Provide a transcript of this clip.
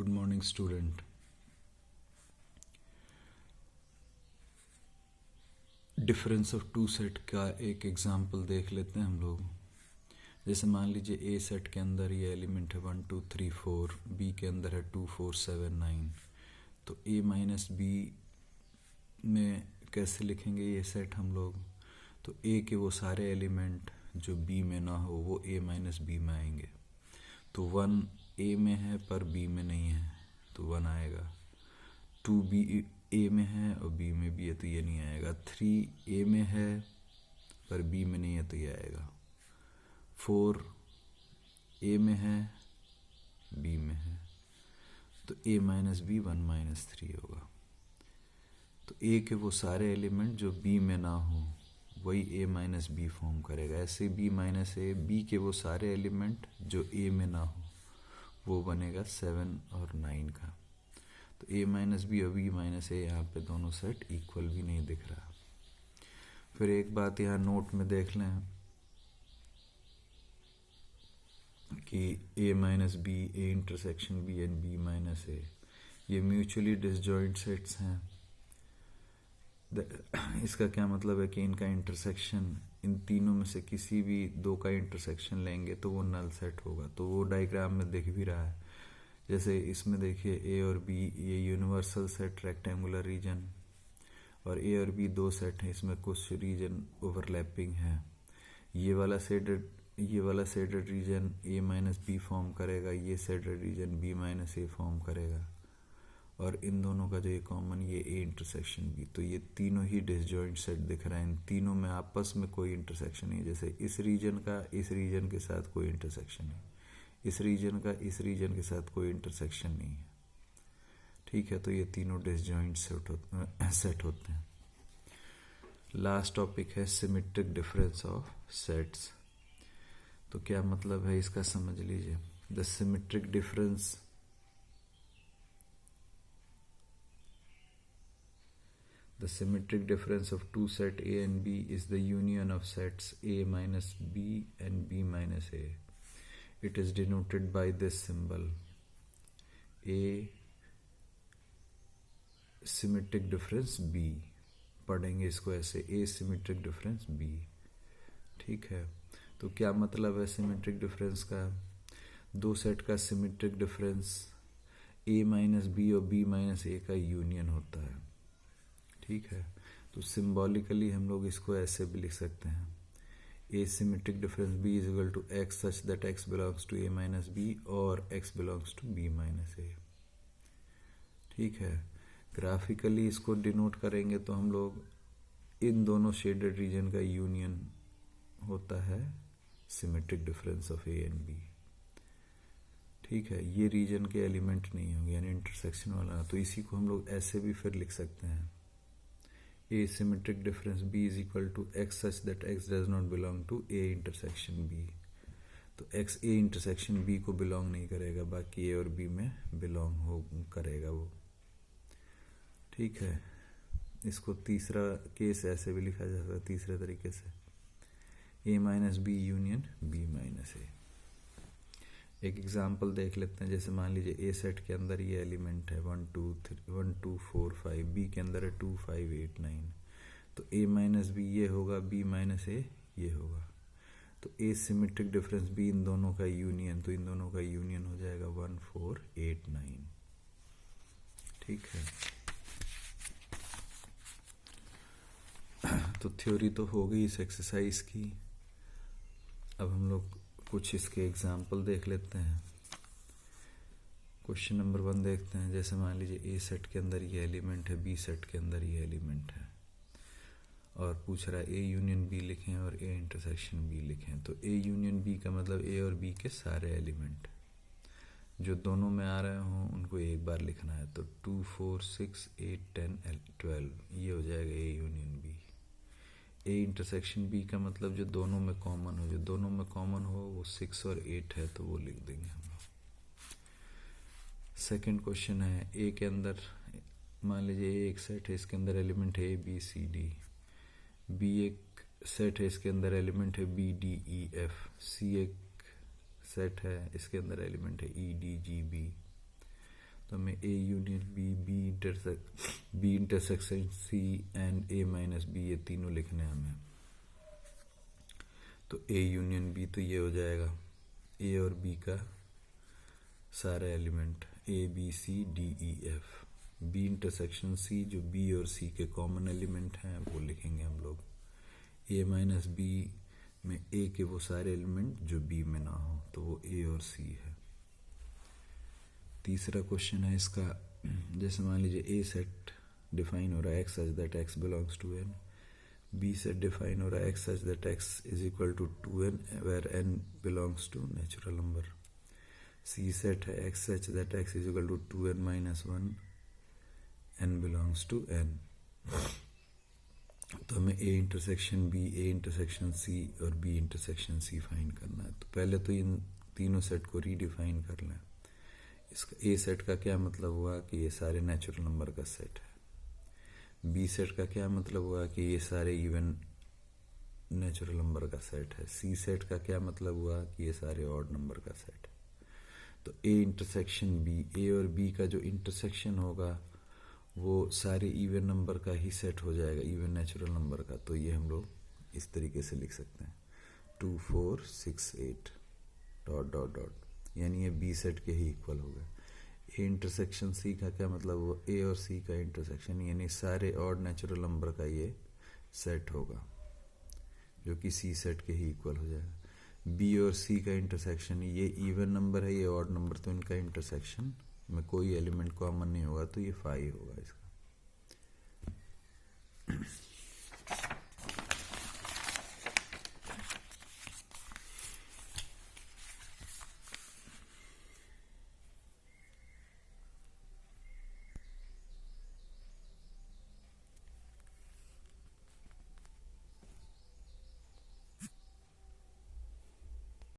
Good morning student. Difference of two set का एक example देख लेते हैं हम लोग। जैसे मान लीजिए ए सेट के अंदर ये एलिमेंट है 1 2 3 4, बी के अंदर है 2 4 7 9। तो ए माइनस बी में कैसे लिखेंगे ये सेट हम लोग? तो ए के वो सारे एलिमेंट जो बी में ना हो वो ए माइनस बी में आएंगे। तो 1 ए में है पर बी में नहीं है तो 1 आएगा। 2 बी ए में है और बी में भी है तो ये नहीं आएगा। 3 ए में है पर बी में नहीं है तो ये आएगा। 4 ए में है बी में है तो ए माइनस बी 1 माइनस 3 होगा। तो ए के वो सारे एलिमेंट जो बी में ना हो वही ए माइनस बी फॉर्म करेगा। ऐसे बी माइनस ए, बी के वो सारे एलिमेंट जो ए में ना हो वो बनेगा 7 और 9 का। तो ए माइनस बी और बी माइनस ए यहाँ पे दोनों सेट इक्वल भी नहीं दिख रहा। फिर एक बात यहाँ नोट में देख लें कि A minus B, A intersection B and B minus A ये म्यूचुअली डिसजॉइंट सेट्स हैं। इसका क्या मतलब है कि इनका इंटरसेक्शन, इन तीनों में से किसी भी दो का इंटरसेक्शन लेंगे तो वो नल सेट होगा। तो वो डायग्राम में दिख भी रहा है। जैसे इसमें देखिए ए और बी ये यूनिवर्सल सेट रेक्टेंगुलर रीजन, और ए और बी दो सेट हैं, इसमें कुछ रीजन ओवरलैपिंग है। ये वाला शेडेड रीजन ए माइनस बी फॉर्म करेगा, ये शेडेड रीजन बी माइनस ए फॉर्म करेगा, और इन दोनों का जो ये कॉमन ये ए इंटरसेक्शन बी। तो ये तीनों ही डिसजॉइंट सेट दिख रहे हैं। इन तीनों में आपस में कोई इंटरसेक्शन नहीं। जैसे इस रीजन का इस रीजन के साथ कोई इंटरसेक्शन नहीं, इस रीजन का इस रीजन के साथ कोई इंटरसेक्शन नहीं है। ठीक है, तो ये तीनों डिसजॉइंट सेट होते हैं। लास्ट टॉपिक है सिमेट्रिक डिफरेंस ऑफ सेट्स। तो क्या मतलब है इसका समझ लीजिए। The symmetric difference of two set A and B is the union of sets A minus B and B minus A. It is denoted by this symbol A symmetric difference B। पढ़ेंगे इसको ऐसे A symmetric difference B। ठीक है, तो क्या मतलब है symmetric difference का? दो सेट का symmetric difference A minus B और B माइनस ए का यूनियन होता है। ठीक है, तो सिंबॉलिकली हम लोग इसको ऐसे भी लिख सकते हैं A symmetric difference B is equal to x such that x belongs to A minus B और x belongs to B minus A. ठीक है, ग्राफिकली इसको डिनोट करेंगे तो हम लोग इन दोनों शेडेड रीजन का यूनियन होता है symmetric difference of A and B. ठीक है, ये रीजन के एलिमेंट नहीं होंगे यानी इंटरसेक्शन वाला, तो इसी को हम लोग ऐसे भी फिर लिख सकते हैं A symmetric difference B is equal to x such that x does not belong to A intersection B। तो x A intersection B को belong नहीं करेगा, बाकी A और B में belong हो करेगा वो। ठीक है, इसको तीसरा केस ऐसे भी लिखा जा सकता है तीसरे तरीके से A minus B union B minus A। एक एग्जाम्पल देख लेते हैं। जैसे मान लीजिए ए सेट के अंदर ये एलिमेंट है 1 2 4 5, बी के अंदर है 2 5 8 9। तो ए माइनस बी ये होगा, बी माइनस ए ये होगा। तो ए सिमेट्रिक डिफरेंस बी इन दोनों का यूनियन, तो इन दोनों का यूनियन हो जाएगा 1 4 8 9। ठीक है, तो थ्योरी तो हो गई इस एक्सरसाइज की। अब हम लोग कुछ इसके एग्जाम्पल देख लेते हैं। क्वेश्चन नंबर 1 देखते हैं। जैसे मान लीजिए ए सेट के अंदर ये एलिमेंट है, बी सेट के अंदर ये एलिमेंट है, और पूछ रहा है ए यूनियन बी लिखें और ए इंटरसेक्शन बी लिखें। तो ए यूनियन बी का मतलब ए और बी के सारे एलिमेंट जो दोनों में आ रहे हों उनको एक बार लिखना है। तो 2 4 6 8 10 12 ये हो जाएगा A union B. A intersection B का मतलब जो दोनों में कॉमन हो, जो दोनों में कॉमन हो वो 6 और 8 है तो वो लिख देंगे हम लोग। सेकेंड क्वेश्चन है ए के अंदर मान लीजिए ए एक सेट है, इसके अंदर एलिमेंट है A B C D. B एक सेट है, इसके अंदर एलिमेंट है B D E F. C एक सेट है, इसके अंदर एलिमेंट है ई डी जी बी। तो हमें A union B, B intersection C and A minus B, ये तीनों लिखने हैं हमें। तो ए यूनियन बी तो ये हो जाएगा ए और बी का सारे element A B C D E F. B intersection C, जो बी और सी के कॉमन एलिमेंट हैं वो लिखेंगे हम लोग। ए माइनस बी में ए के वो सारे एलिमेंट जो बी में ना हो, तो वो ए और सी है। तीसरा क्वेश्चन है इसका, जैसे मान लीजिए ए सेट डिफाइन हो रहा है x such that x belongs to N, B set define हो रहा है x such that x is equal to 2n where n belongs to natural number, C set है x such that x is equal to 2n minus 1, n belongs to n। तो हमें A intersection B, A intersection C और B intersection सी find करना है। तो पहले तो इन तीनों सेट को रीडिफाइन कर लें। इसका ए सेट का क्या मतलब हुआ कि ये सारे नेचुरल नंबर का सेट है। बी सेट का क्या मतलब हुआ कि ये सारे इवन नेचुरल नंबर का सेट है। सी सेट का क्या मतलब हुआ कि ये सारे ऑड नंबर का सेट है। तो ए इंटरसेक्शन बी, ए और बी का जो इंटरसेक्शन होगा वो सारे इवन नंबर का ही सेट हो जाएगा, इवन नेचुरल नंबर का। तो ये हम लोग इस तरीके से लिख सकते हैं 2 4 6 8 डॉट डॉट डॉट, यानी ये बी सेट के ही इक्वल हो गए। ए इंटरसेक्शन सी का क्या मतलब, वो ए और सी का इंटरसेक्शन, यानी सारे ऑड नेचुरल नंबर का ये सेट होगा जो कि सी सेट के ही इक्वल हो जाएगा। बी और सी का इंटरसेक्शन, ये इवन नंबर है, ये ऑड नंबर, तो इनका इंटरसेक्शन में कोई एलिमेंट कॉमन नहीं होगा, तो ये 5 होगा इसका।